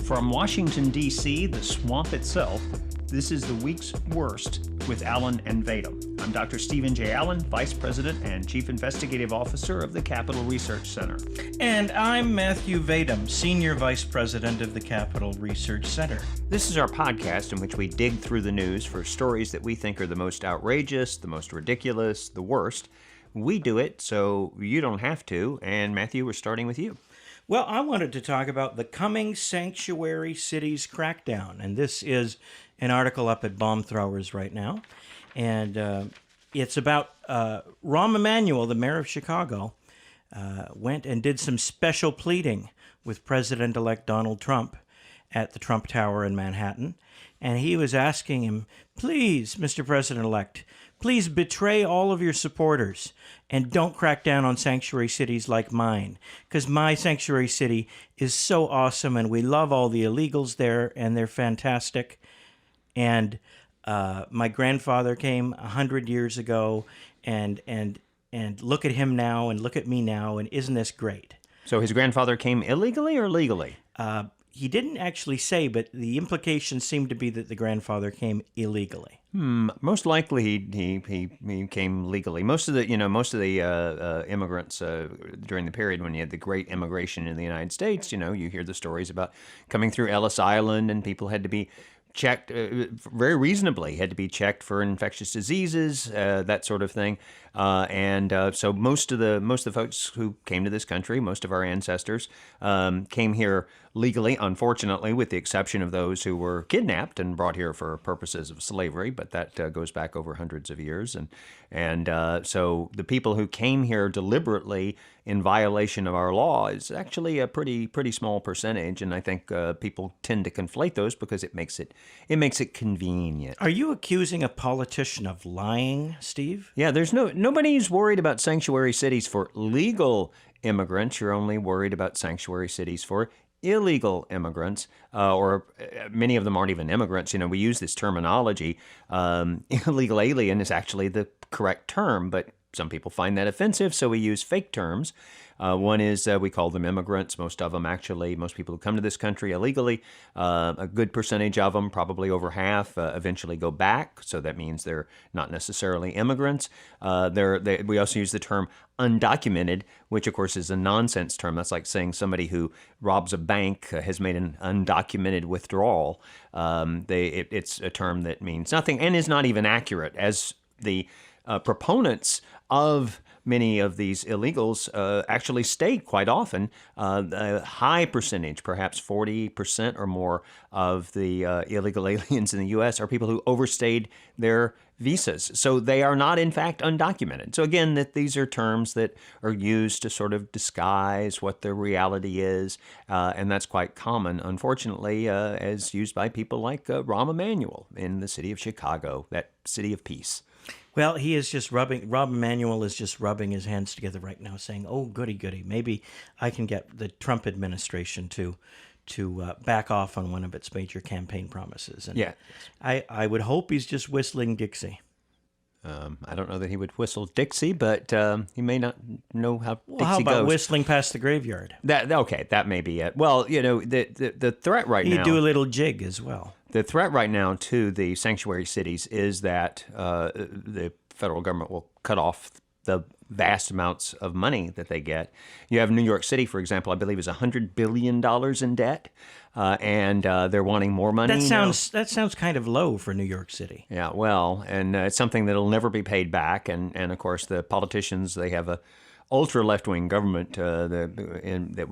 From Washington, D.C., the swamp itself, this is the week's worst with Allen and Vadum. I'm Dr. Stephen J. Allen, Vice President and Chief Investigative Officer of the Capital Research Center. And I'm Matthew Vadum, Senior Vice President of the Capital Research Center. This is our podcast in which we dig through the news for stories that we think are the most outrageous, the most ridiculous, the worst. We do it so you don't have to, and Matthew, we're starting with you. Well, I wanted to talk about the coming sanctuary cities crackdown, and this is an article up at Bomb Throwers right now, and it's about Rahm Emanuel, the mayor of Chicago, went and did some special pleading with President-elect Donald Trump at the Trump Tower in Manhattan, and he was asking him, please, Mr. President-elect, please betray all of your supporters and don't crack down on sanctuary cities like mine, because my sanctuary city is so awesome and we love all the illegals there and they're fantastic. And my grandfather came 100 years ago and look at him now and look at me now, and isn't this great? So his grandfather came illegally or legally? He didn't actually say, but the implication seemed to be that the grandfather came illegally. Most likely he came legally. Most of the immigrants during the period when you had the great immigration in the United States, you hear the stories about coming through Ellis Island and people had to be checked very reasonably, had to be checked for infectious diseases, that sort of thing. So most of the folks who came to this country, most of our ancestors, came here legally, unfortunately, with the exception of those who were kidnapped and brought here for purposes of slavery, but that goes back over hundreds of years. So the people who came here deliberately in violation of our law is actually a pretty small percentage, and I think people tend to conflate those because it makes it convenient. Are you accusing a politician of lying, Steve? Yeah, nobody's worried about sanctuary cities for legal immigrants. You're only worried about sanctuary cities for illegal immigrants, or many of them aren't even immigrants. We use this terminology. Illegal alien is actually the correct term, but some people find that offensive, so we use fake terms. One is we call them immigrants. Most people who come to this country illegally, a good percentage of them, probably over half, eventually go back. So that means they're not necessarily immigrants. We also use the term undocumented, which of course is a nonsense term. That's like saying somebody who robs a bank has made an undocumented withdrawal. It's a term that means nothing and is not even accurate, as the proponents of many of these illegals actually state quite often. A high percentage, perhaps 40% or more of the illegal aliens in the U.S. are people who overstayed their visas. So they are not, in fact, undocumented. So again, these are terms that are used to sort of disguise what the reality is, and that's quite common, unfortunately, as used by people like Rahm Emanuel in the city of Chicago, that city of peace. Well, Rahm Emanuel is just rubbing his hands together right now saying, oh, goody, goody, maybe I can get the Trump administration to back off on one of its major campaign promises. And yeah. I would hope he's just whistling Dixie. I don't know that he would whistle Dixie, but he may not know how Dixie goes. How about whistling past the graveyard? That may be it. Well, the threat right now... He'd do a little jig as well. The threat right now to the sanctuary cities is that the federal government will cut off the vast amounts of money that they get. You have New York City, for example, I believe is $100 billion in debt, and they're wanting more money. That sounds kind of low for New York City. Yeah, well, and it's something that'll never be paid back, and of course the politicians, they have a ultra left-wing government that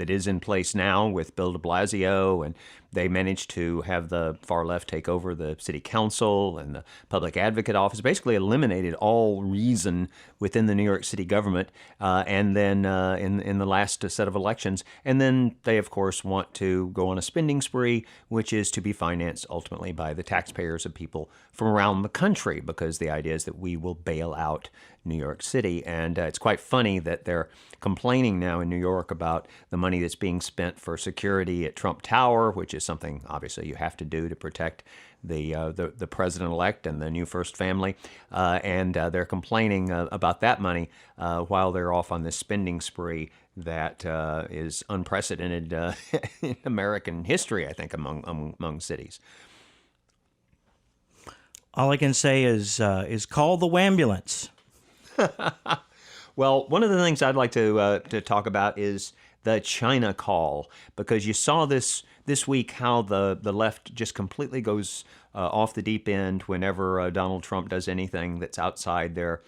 is in place now with Bill de Blasio, and they managed to have the far left take over the city council and the public advocate office, basically eliminated all reason within the New York City government, and then in the last set of elections. And then they, of course, want to go on a spending spree, which is to be financed ultimately by the taxpayers of people from around the country, because the idea is that we will bail out New York City. And it's quite funny that they're complaining now in New York about the money that's being spent for security at Trump Tower, which is something obviously you have to do to protect the president-elect and the new first family, and they're complaining about that money while they're off on this spending spree that is unprecedented in American history, I think, among cities. All I can say is call the wambulance. Well, one of the things I'd like to talk about is the China call, because you saw this week how the left just completely goes off the deep end whenever Donald Trump does anything that's outside their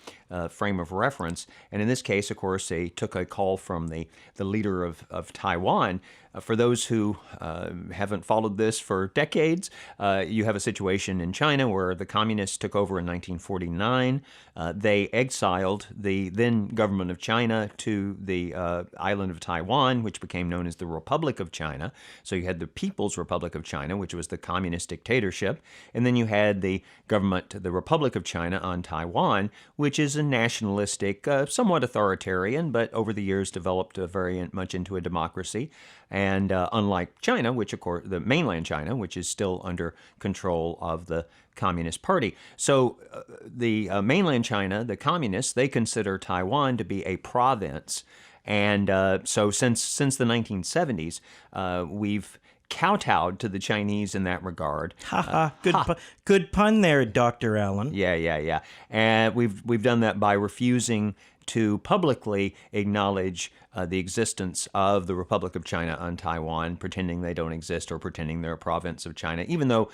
frame of reference. And in this case, of course, they took a call from the leader of Taiwan. For those who haven't followed this for decades, you have a situation in China where the communists took over in 1949. They exiled the then government of China to the island of Taiwan, which became known as the Republic of China. So you had the People's Republic of China, which was the communist dictatorship. And then you had the government, the Republic of China on Taiwan, which is a nationalistic, somewhat authoritarian, but over the years developed very much into a democracy. And unlike China, which of course, the mainland China, which is still under control of the Communist Party. So the mainland China, the communists, they consider Taiwan to be a province. And so since the 1970s, we've kowtowed to the Chinese in that regard. Good pun there, Dr. Allen. Yeah. And we've done that by refusing to publicly acknowledge the existence of the Republic of China on Taiwan, pretending they don't exist or pretending they're a province of China, even though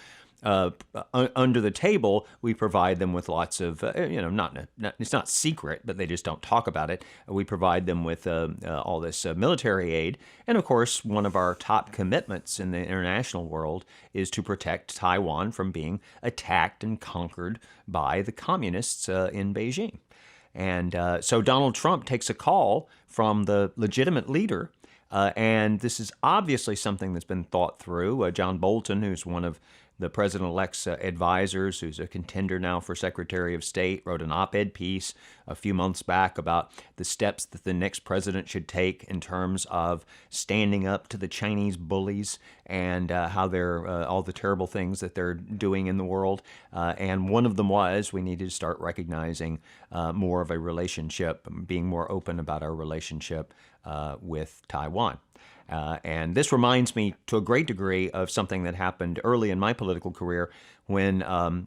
under the table we provide them with lots of, it's not secret, but they just don't talk about it. We provide them with all this military aid. And of course, one of our top commitments in the international world is to protect Taiwan from being attacked and conquered by the communists in Beijing. And so Donald Trump takes a call from the legitimate leader, and this is obviously something that's been thought through. John Bolton, who's one of the president-elect's advisors, who's a contender now for Secretary of State, wrote an op-ed piece a few months back about the steps that the next president should take in terms of standing up to the Chinese bullies and how they're all the terrible things that they're doing in the world. And one of them was we needed to start recognizing more of a relationship, being more open about our relationship with Taiwan. And this reminds me to a great degree of something that happened early in my political career when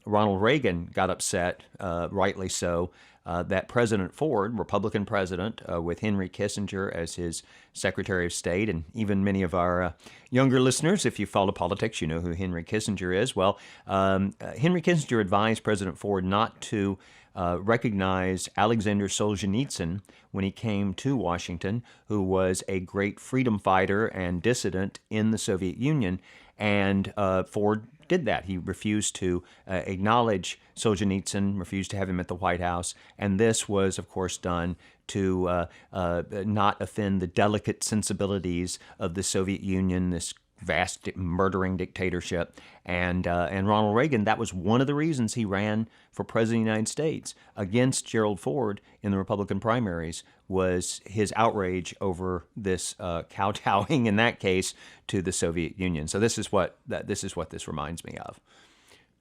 Ronald Reagan got upset, rightly so, that President Ford, Republican president, with Henry Kissinger as his Secretary of State, and even many of our younger listeners, if you follow politics, you know who Henry Kissinger is. Well, Henry Kissinger advised President Ford not to recognized Alexander Solzhenitsyn when he came to Washington, who was a great freedom fighter and dissident in the Soviet Union. And Ford did that. He refused to acknowledge Solzhenitsyn, refused to have him at the White House. And this was, of course, done to not offend the delicate sensibilities of the Soviet Union, this vast murdering dictatorship. And Ronald Reagan, that was one of the reasons he ran for president of the United States against Gerald Ford in the Republican primaries, was his outrage over this kowtowing, in that case, to the Soviet Union. So this is what this reminds me of.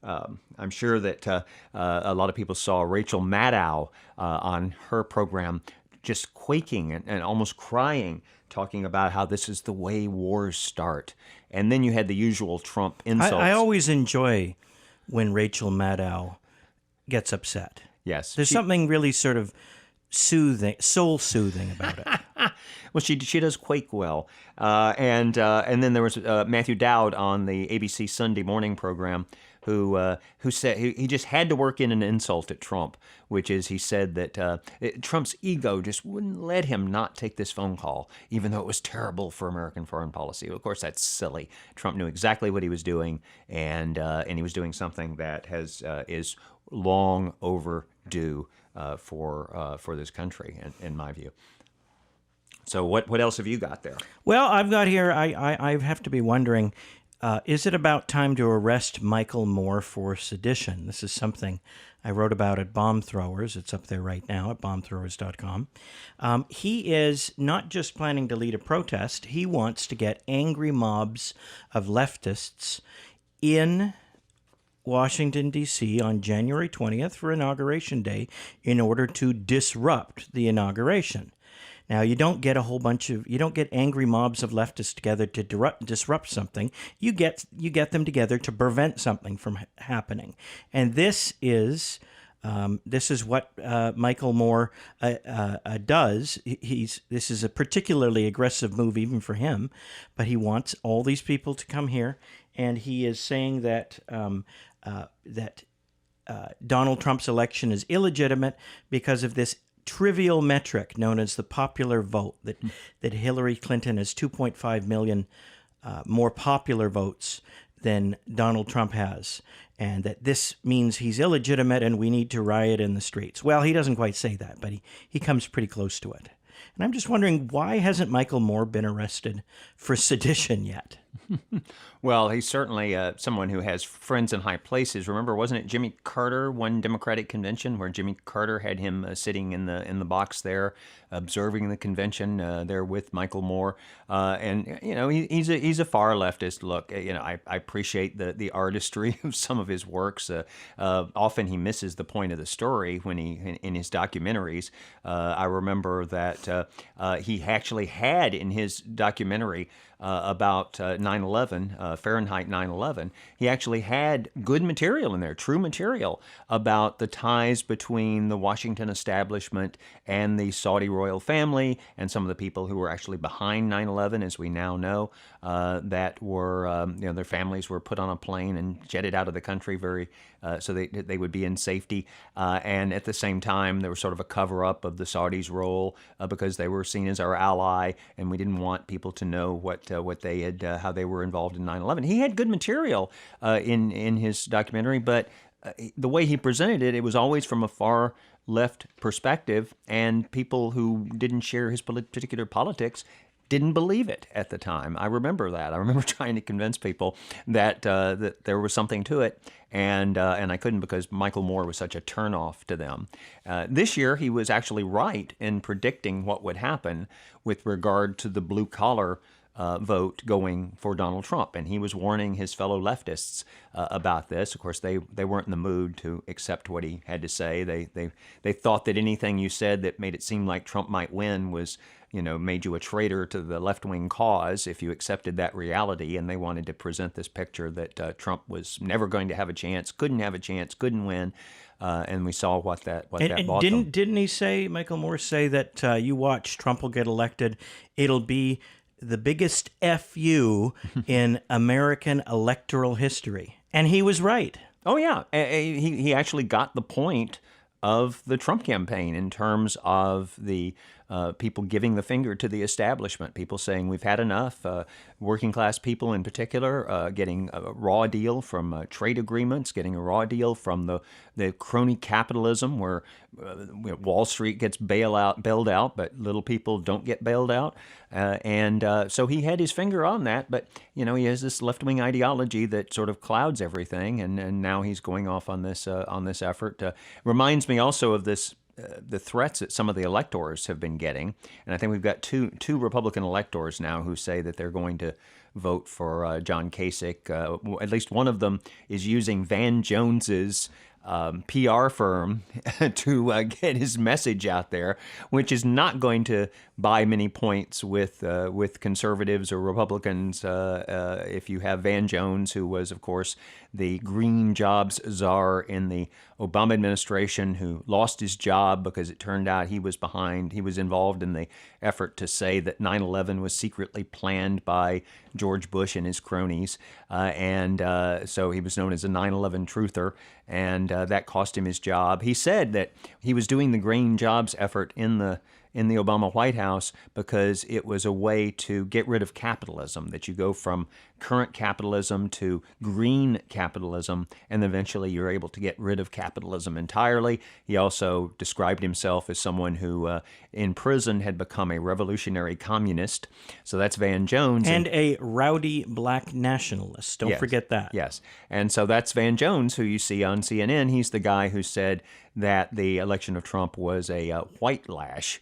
I'm sure that a lot of people saw Rachel Maddow on her program just quaking and almost crying, talking about how this is the way wars start. And then you had the usual Trump insults. I always enjoy when Rachel Maddow gets upset. Yes. There's something really sort of soothing, soul-soothing about it. Well, she does quake well. And then there was Matthew Dowd on the ABC Sunday morning program who said he just had to work in an insult at Trump, which is he said that Trump's ego just wouldn't let him not take this phone call, even though it was terrible for American foreign policy. Of course, that's silly. Trump knew exactly what he was doing, and he was doing something that is long overdue for this country, in my view. So what else have you got there? Well, I've got here, I have to be wondering, is it about time to arrest Michael Moore for sedition? This is something I wrote about at Bomb Throwers. It's up there right now at bombthrowers.com. He is not just planning to lead a protest. He wants to get angry mobs of leftists in Washington, D.C. on January 20th for Inauguration Day in order to disrupt the inauguration. Now, you don't get you don't get angry mobs of leftists together to disrupt something. You get them together to prevent something from happening. And this is what Michael Moore does. This is a particularly aggressive move even for him, but he wants all these people to come here, and he is saying that Donald Trump's election is illegitimate because of this trivial metric known as the popular vote, that Hillary Clinton has 2.5 million more popular votes than Donald Trump has, and that this means he's illegitimate and we need to riot in the streets. Well, he doesn't quite say that, but he comes pretty close to it. And I'm just wondering, why hasn't Michael Moore been arrested for sedition yet? Well, he's certainly someone who has friends in high places. Remember, wasn't it Jimmy Carter, one Democratic convention, where Jimmy Carter had him sitting in the box there, observing the convention there with Michael Moore, and he's a far leftist. Look, I appreciate the artistry of some of his works. Often he misses the point of the story when in his documentaries. I remember that he actually had in his documentary about 9/11, Fahrenheit 9/11, he actually had good material in there, true material about the ties between the Washington establishment and the Saudi royal family and some of the people who were actually behind 9/11, as we now know, that were, their families were put on a plane and jetted out of the country so they would be in safety. And at the same time, there was sort of a cover-up of the Saudis' role because they were seen as our ally, and we didn't want people to know what they had, how they were involved in 9/11. He had good material in his documentary, but the way he presented it, it was always from a far left perspective, and people who didn't share his particular politics didn't believe it at the time. I remember that. I remember trying to convince people that there was something to it, and I couldn't because Michael Moore was such a turnoff to them. This year, he was actually right in predicting what would happen with regard to the blue-collar vote going for Donald Trump, and he was warning his fellow leftists about this. Of course, they weren't in the mood to accept what he had to say. They thought that anything you said that made it seem like Trump might win was, made you a traitor to the left-wing cause if you accepted that reality, and they wanted to present this picture that Trump was never going to have a chance, couldn't win, and we saw what that bought them. Didn't he say, Michael Moore say that you watch, Trump will get elected, it'll be the biggest FU in American electoral history. And he was right. Oh, yeah. He actually got the point of the Trump campaign in terms of the people giving the finger to the establishment, people saying we've had enough, working class people in particular getting a raw deal from trade agreements, getting a raw deal from the crony capitalism where Wall Street gets bailed out, but little people don't get bailed out. So he had his finger on that, but he has this left-wing ideology that sort of clouds everything, and now he's going off on this effort. Reminds me also of this. The threats that some of the electors have been getting, and I think we've got two Republican electors now who say that they're going to vote for John Kasich. At least one of them is using Van Jones's PR firm to get his message out there, which is not going to buy many points with conservatives or Republicans. If you have Van Jones, who was, of course, the green jobs czar in the Obama administration, who lost his job because it turned out he was involved in the effort to say that 9/11 was secretly planned by George Bush and his cronies. So he was known as a 9/11 truther, and that cost him his job. He said that he was doing the green jobs effort in the Obama White House because it was a way to get rid of capitalism, that you go from current capitalism to green capitalism, and eventually you're able to get rid of capitalism entirely. He also described himself as someone who, in prison, had become a revolutionary communist. So that's Van Jones. And a rowdy black nationalist. Don't forget that. Yes. And so that's Van Jones, who you see on CNN. He's the guy who said that the election of Trump was a white lash,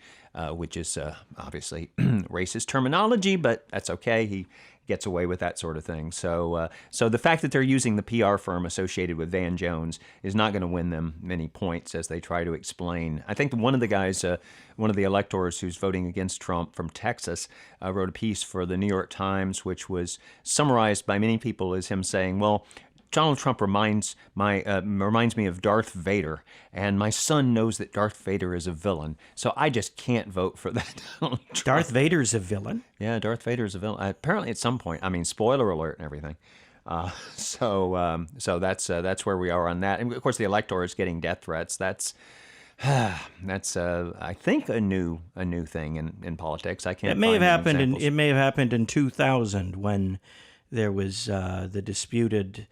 which is obviously racist terminology, but that's okay. gets away with that sort of thing. So the fact that they're using the PR firm associated with Van Jones is not going to win them many points as they try to explain. I think one of the guys, one of the electors who's voting against Trump from Texas, wrote a piece for the New York Times, which was summarized by many people as him saying, well, Donald Trump reminds me of Darth Vader, and my son knows that Darth Vader is a villain, so I just can't vote for that. Darth Vader's a villain? Yeah, Darth Vader is a villain. Apparently, at some point. I mean, spoiler alert and everything. So that's where we are on that. And of course, the elector is getting death threats. That's I think a new thing in politics. I can't. It may have happened. It may have happened in 2000 when there was the disputed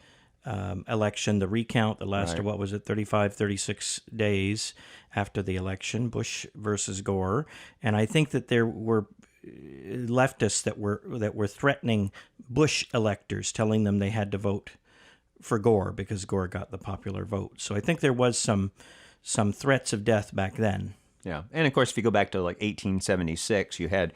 election, the recount that lasted, what was it, 35, 36 days after the election, Bush versus Gore. And I think that there were leftists that were threatening Bush electors, telling them they had to vote for Gore because Gore got the popular vote. So I think there was some threats of death back then. Yeah. And of course, if you go back to like 1876, you had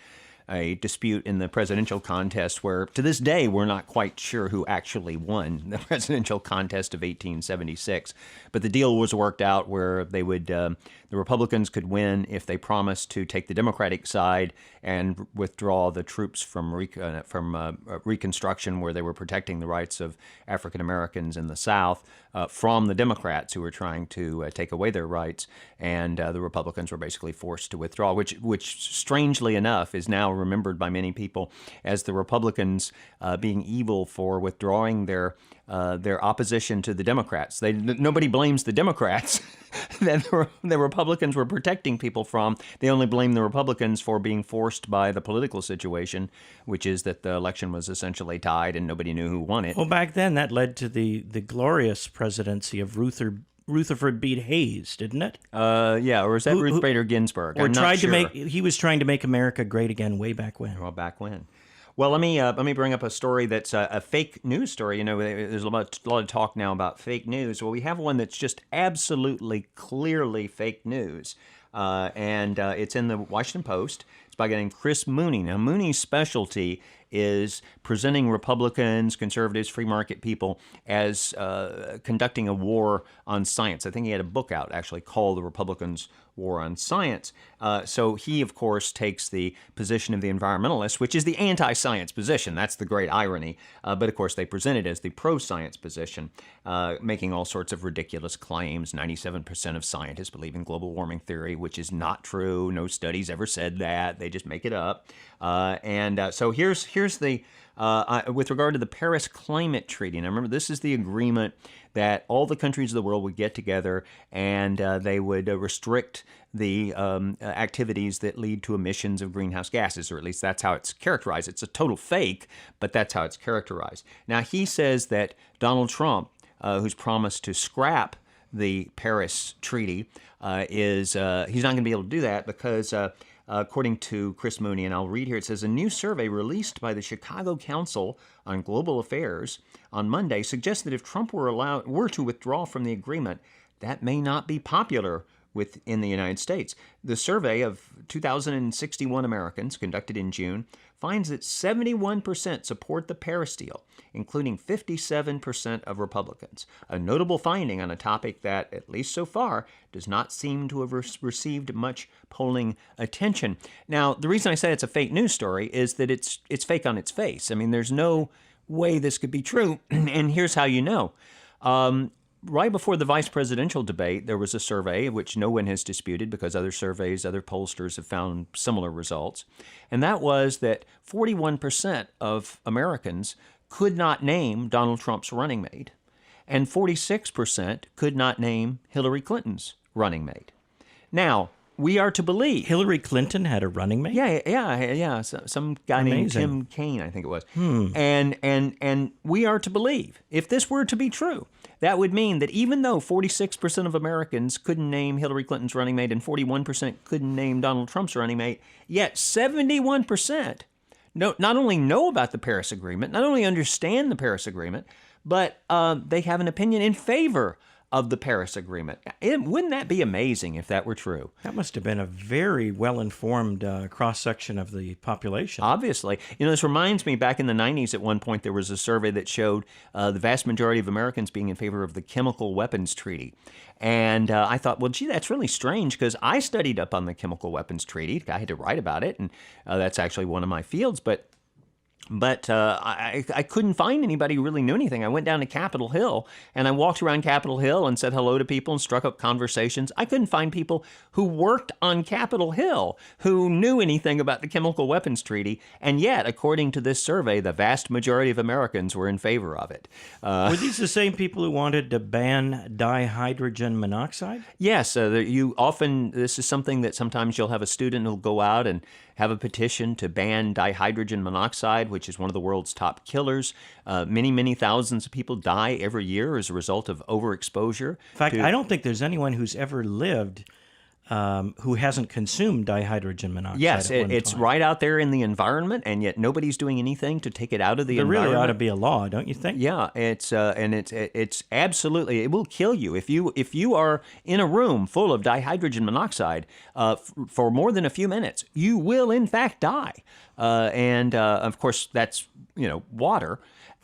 a dispute in the presidential contest where, to this day, we're not quite sure who actually won the presidential contest of 1876. But the deal was worked out where they would, the Republicans could win if they promised to take the Democratic side and withdraw the troops from Reconstruction, where they were protecting the rights of African Americans in the South, from the Democrats who were trying to take away their rights. And the Republicans were basically forced to withdraw, which strangely enough is now remembered by many people as the Republicans being evil for withdrawing their opposition to the Democrats. Nobody blames the Democrats that the Republicans were protecting people from. They only blame the Republicans for being forced by the political situation, which is that the election was essentially tied and nobody knew who won it. Well, back then that led to the glorious presidency of Rutherford B. Hayes, didn't it? Yeah, or is that Ruth Bader Ginsburg? Or he was trying to make America great again way back when. Well, back when. Well, let me bring up a story that's a fake news story. You know, there's a lot of talk now about fake news. Well, we have one that's just absolutely clearly fake news, and it's in the Washington Post. It's by a guy named Chris Mooney. Now, Mooney's specialty is presenting Republicans, conservatives, free market people as conducting a war on science. I think he had a book out actually called The Republicans' War on Science. So he, of course, takes the position of the environmentalists, which is the anti-science position. That's the great irony. But, of course, they present it as the pro-science position, making all sorts of ridiculous claims. 97% of scientists believe in global warming theory, which is not true. No studies ever said that. They just make it up. So here's the with regard to the Paris Climate Treaty. Now, remember, this is the agreement that all the countries of the world would get together and they would restrict the activities that lead to emissions of greenhouse gases, or at least that's how it's characterized. It's a total fake, but that's how it's characterized. Now, he says that Donald Trump, who's promised to scrap the Paris Treaty, he's not going to be able to do that because according to Chris Mooney, and I'll read here, it says, a new survey released by the Chicago Council on Global Affairs on Monday suggests that if Trump were to withdraw from the agreement, that may not be popular within the United States. The survey of 2,061 Americans conducted in June finds that 71% support the Paris deal, including 57% of Republicans, a notable finding on a topic that, at least so far, does not seem to have received much polling attention. Now, the reason I say it's a fake news story is that it's fake on its face. I mean, there's no way this could be true, and here's how you know. Right before the vice presidential debate, there was a survey, which no one has disputed because other surveys, other pollsters have found similar results. And that was that 41% of Americans could not name Donald Trump's running mate, and 46% could not name Hillary Clinton's running mate. Now, we are to believe Hillary Clinton had a running mate? Yeah. Some guy named Tim Kaine, I think it was. And we are to believe, if this were to be true, that would mean that even though 46% of Americans couldn't name Hillary Clinton's running mate and 41% couldn't name Donald Trump's running mate, yet 71% not only know about the Paris Agreement, not only understand the Paris Agreement, but they have an opinion in favor of the Paris Agreement. Wouldn't that be amazing if that were true? That must have been a very well-informed cross-section of the population. Obviously. This reminds me, back in the 90s, at one point, there was a survey that showed the vast majority of Americans being in favor of the Chemical Weapons Treaty. And I thought, well, gee, that's really strange, because I studied up on the Chemical Weapons Treaty. I had to write about it, and that's actually one of my fields. But I couldn't find anybody who really knew anything. I went down to Capitol Hill, and I walked around Capitol Hill and said hello to people and struck up conversations. I couldn't find people who worked on Capitol Hill who knew anything about the Chemical Weapons Treaty, and yet, according to this survey, the vast majority of Americans were in favor of it. Were these the same people who wanted to ban dihydrogen monoxide? Yes, this is something that sometimes you'll have a student who'll go out and have a petition to ban dihydrogen monoxide, which is one of the world's top killers. Many thousands of people die every year as a result of overexposure. In fact, I don't think there's anyone who's ever lived who hasn't consumed dihydrogen monoxide. Yes, at one it's time. right out there in the environment, and yet nobody's doing anything to take it out of the There environment. really ought to be a law, don't you think? Yeah, it's absolutely, it will kill you if you are in a room full of dihydrogen monoxide for more than a few minutes. You will in fact die, and of course that's water.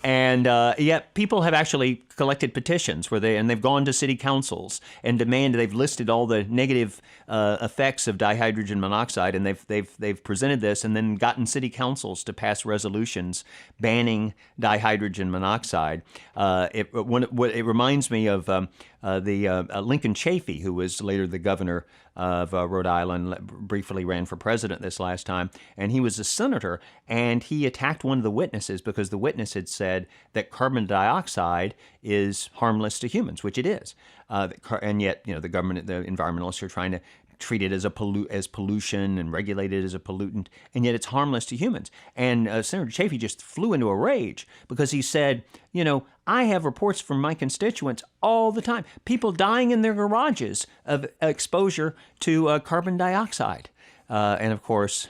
And yet people have actually collected petitions they've gone to city councils and they've listed all the negative effects of dihydrogen monoxide, and they've presented this and then gotten city councils to pass resolutions banning dihydrogen monoxide. It reminds me of the Lincoln Chafee, who was later the governor of Rhode Island, briefly ran for president this last time, and he was a senator, and he attacked one of the witnesses because the witness had said that carbon dioxide is harmless to humans, which it is, and yet the environmentalists are trying to treat it as pollution and regulate it as a pollutant, and yet it's harmless to humans. And Senator Chafee just flew into a rage because he said, I have reports from my constituents all the time, people dying in their garages of exposure to carbon dioxide. And of course,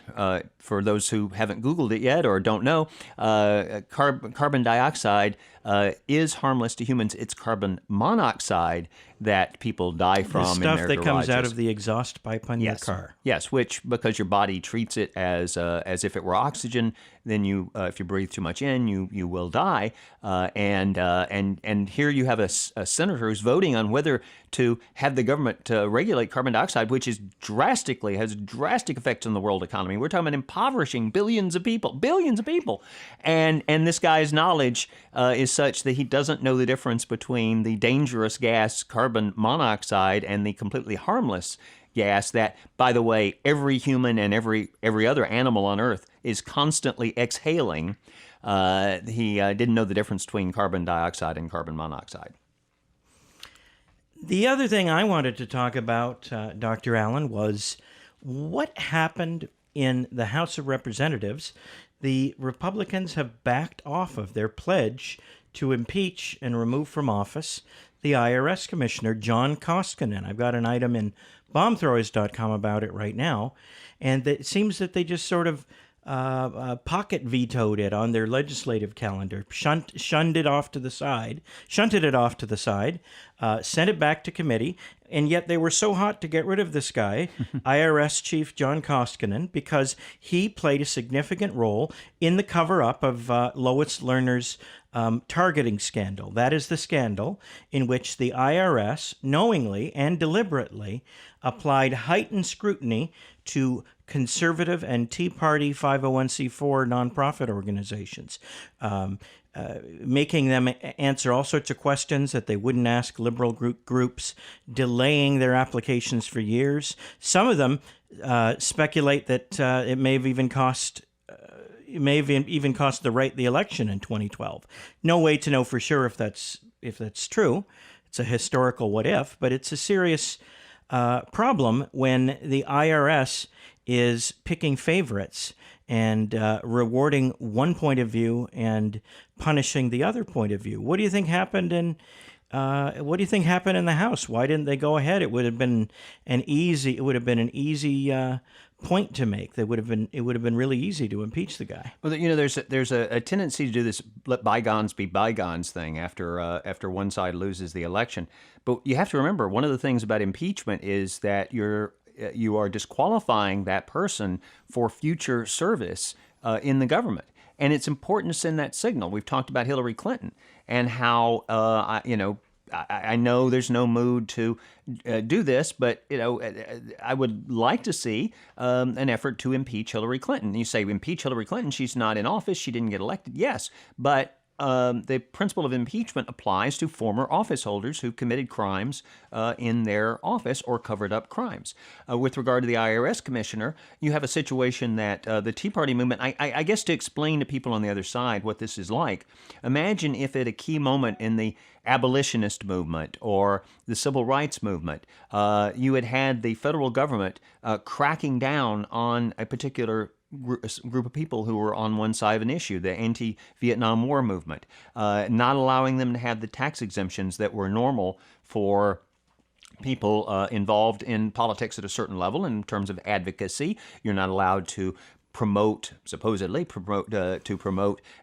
for those who haven't Googled it yet or don't know, carbon dioxide is harmless to humans. It's carbon monoxide that people die from The in their stuff that garages. comes out of the exhaust pipe on your car. Yes, which, because your body treats it as if it were oxygen, then if you breathe too much in, you will die. And here you have a senator who's voting on whether to have the government regulate carbon dioxide, which has drastic effects on the world economy. We're talking about impoverishing billions of people, and this guy's knowledge is such that he doesn't know the difference between the dangerous gas carbon monoxide and the completely harmless gas that, by the way, every human and every other animal on Earth is constantly exhaling. He didn't know the difference between carbon dioxide and carbon monoxide. The other thing I wanted to talk about, Dr. Allen, was what happened in the House of Representatives. The Republicans have backed off of their pledge to impeach and remove from office the IRS Commissioner, John Koskinen. I've got an item in bombthrowers.com about it right now, and it seems that they just sort of pocket vetoed it on their legislative calendar, shunted it off to the side, sent it back to committee, and yet they were so hot to get rid of this guy, IRS Chief John Koskinen, because he played a significant role in the cover-up of Lois Lerner's targeting scandal. That is the scandal in which the IRS knowingly and deliberately applied heightened scrutiny to conservative and Tea Party 501c4 nonprofit organizations, making them answer all sorts of questions that they wouldn't ask liberal groups, delaying their applications for years. Some of them speculate that it may have even cost the election in 2012. No way to know for sure if that's true. It's a historical what if, but it's a serious problem when the IRS is picking favorites and rewarding one point of view and punishing the other point of view. What do you think happened in What do you think happened in the House? Why didn't they go ahead? It would have been an easy point to make. It would have been really easy to impeach the guy. Well, there's a tendency to do this "let bygones be bygones" thing after one side loses the election. But you have to remember, one of the things about impeachment is that you are disqualifying that person for future service in the government. And it's important to send that signal. We've talked about Hillary Clinton and how, I know there's no mood to do this, but, I would like to see an effort to impeach Hillary Clinton. You say, impeach Hillary Clinton, she's not in office, she didn't get elected. Yes, but the principle of impeachment applies to former office holders who committed crimes in their office or covered up crimes. With regard to the IRS commissioner, you have a situation that the Tea Party movement, I guess to explain to people on the other side what this is like, imagine if at a key moment in the abolitionist movement or the civil rights movement, you had the federal government cracking down on a particular group of people who were on one side of an issue, the anti-Vietnam War movement, not allowing them to have the tax exemptions that were normal for people involved in politics at a certain level in terms of advocacy. You're not allowed to supposedly promote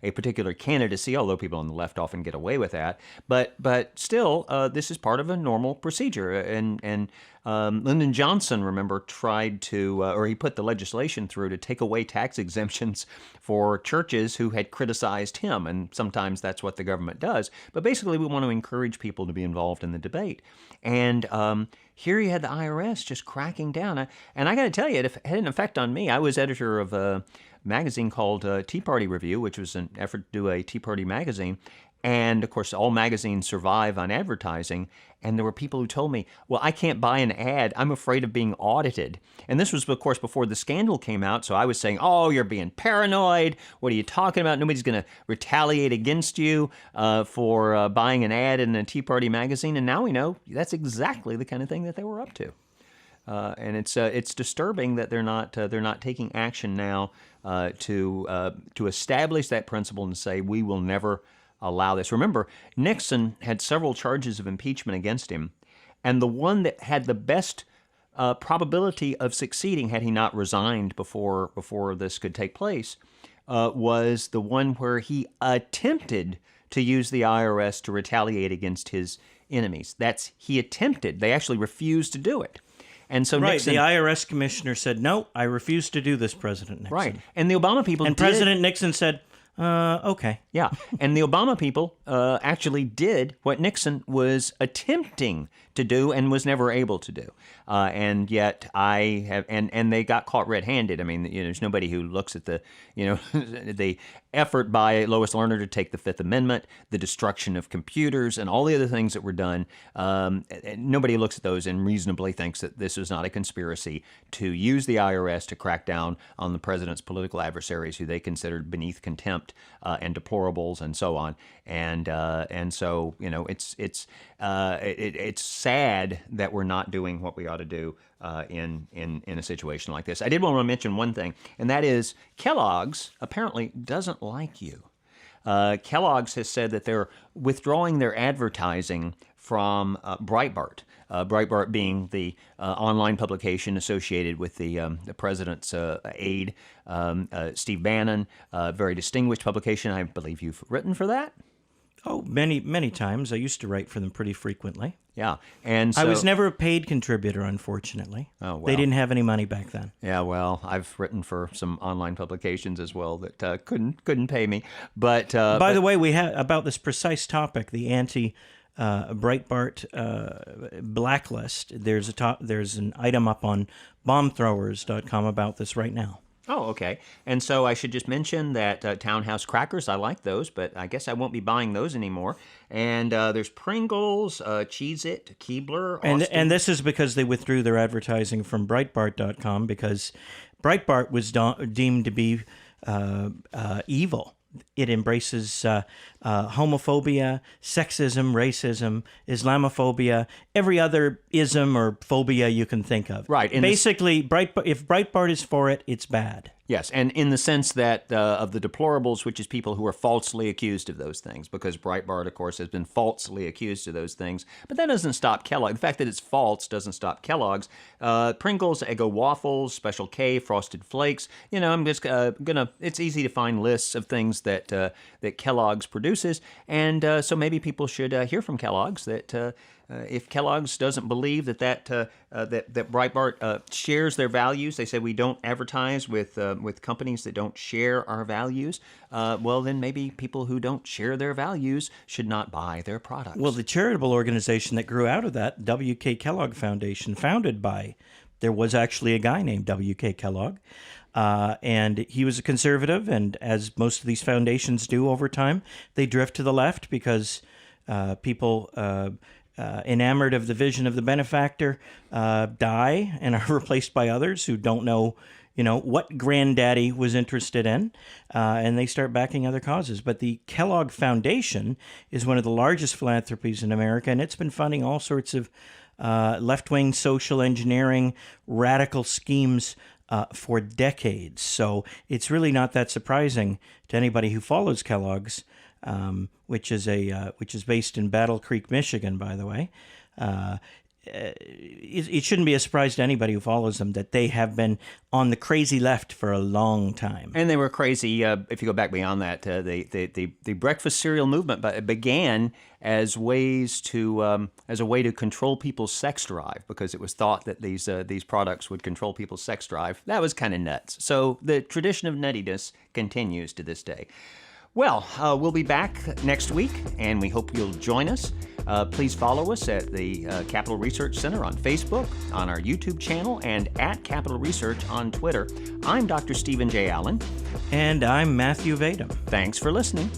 a particular candidacy, although people on the left often get away with that. But still, this is part of a normal procedure. And Lyndon Johnson, remember, tried to, or he put the legislation through to take away tax exemptions for churches who had criticized him. And sometimes that's what the government does. But basically, we want to encourage people to be involved in the debate. And here you had the IRS just cracking down. And I got to tell you, it had an effect on me. I was editor of a magazine called Tea Party Review, which was an effort to do a Tea Party magazine. And, of course, all magazines survive on advertising. And there were people who told me, well, I can't buy an ad. I'm afraid of being audited. And this was, of course, before the scandal came out. So I was saying, oh, you're being paranoid. What are you talking about? Nobody's going to retaliate against you for buying an ad in a Tea Party magazine. And now we know that's exactly the kind of thing that they were up to. And it's disturbing that they're not taking action now to establish that principle and say we will never allow this. Remember, Nixon had several charges of impeachment against him, and the one that had the best probability of succeeding, had he not resigned before this could take place, was the one where he attempted to use the IRS to retaliate against his enemies. He attempted. They actually refused to do it. And so Nixon, the IRS commissioner said, no, I refuse to do this, President Nixon. Right. And the Obama people did. President Nixon said, okay. Yeah. And the Obama people actually did what Nixon was attempting to do and was never able to do. And yet and they got caught red-handed. I mean, there's nobody who looks at the effort by Lois Lerner to take the Fifth Amendment, the destruction of computers, and all the other things that were done. Nobody looks at those and reasonably thinks that this is not a conspiracy to use the IRS to crack down on the president's political adversaries, who they considered beneath contempt and deplorables and so on. And so it's sad that we're not doing what we ought to do in a situation like this. I did want to mention one thing, and that is Kellogg's apparently doesn't like you. Kellogg's has said that they're withdrawing their advertising from Breitbart. Breitbart being the online publication associated with the president's aide, Steve Bannon, very distinguished publication. I believe you've written for that. Oh, many times. I used to write for them pretty frequently. Yeah, and so, I was never a paid contributor, unfortunately. Oh, well. They didn't have any money back then. Yeah, well, I've written for some online publications as well that couldn't pay me. But by the way, we had about this precise topic, the Breitbart blacklist. There's an item up on bombthrowers.com about this right now. Oh, okay. And so I should just mention that Townhouse crackers, I like those, but I guess I won't be buying those anymore. And there's Pringles, Cheez-It, Keebler, Austin. And this is because they withdrew their advertising from Breitbart.com because Breitbart was deemed to be evil. It embraces homophobia, sexism, racism, Islamophobia, every other ism or phobia you can think of. Right. Basically, if Breitbart is for it, it's bad. Yes, and in the sense that of the deplorables, which is people who are falsely accused of those things, because Breitbart, of course, has been falsely accused of those things. But that doesn't stop Kellogg. The fact that it's false doesn't stop Kellogg's. Pringles, Eggo waffles, Special K, Frosted Flakes. I'm just gonna. It's easy to find lists of things that that Kellogg's produces, and so maybe people should hear from Kellogg's that. If Kellogg's doesn't believe that Breitbart shares their values, they say we don't advertise with companies that don't share our values. Well, then maybe people who don't share their values should not buy their products. Well, the charitable organization that grew out of that, W.K. Kellogg Foundation, there was actually a guy named W.K. Kellogg. And he was a conservative, and as most of these foundations do over time, they drift to the left because people enamored of the vision of the benefactor die and are replaced by others who don't know, what granddaddy was interested in, and they start backing other causes. But the Kellogg Foundation is one of the largest philanthropies in America, and it's been funding all sorts of left-wing social engineering, radical schemes for decades. So it's really not that surprising to anybody who follows Kellogg's, which is based in Battle Creek, Michigan, by the way. It shouldn't be a surprise to anybody who follows them that they have been on the crazy left for a long time. And they were crazy. If you go back beyond that, the breakfast cereal movement began as a way to control people's sex drive, because it was thought that these products would control people's sex drive. That was kind of nuts. So the tradition of nuttiness continues to this day. Well, we'll be back next week, and we hope you'll join us. Please follow us at the Capital Research Center on Facebook, on our YouTube channel, and at Capital Research on Twitter. I'm Dr. Stephen J. Allen. And I'm Matthew Vadum. Thanks for listening.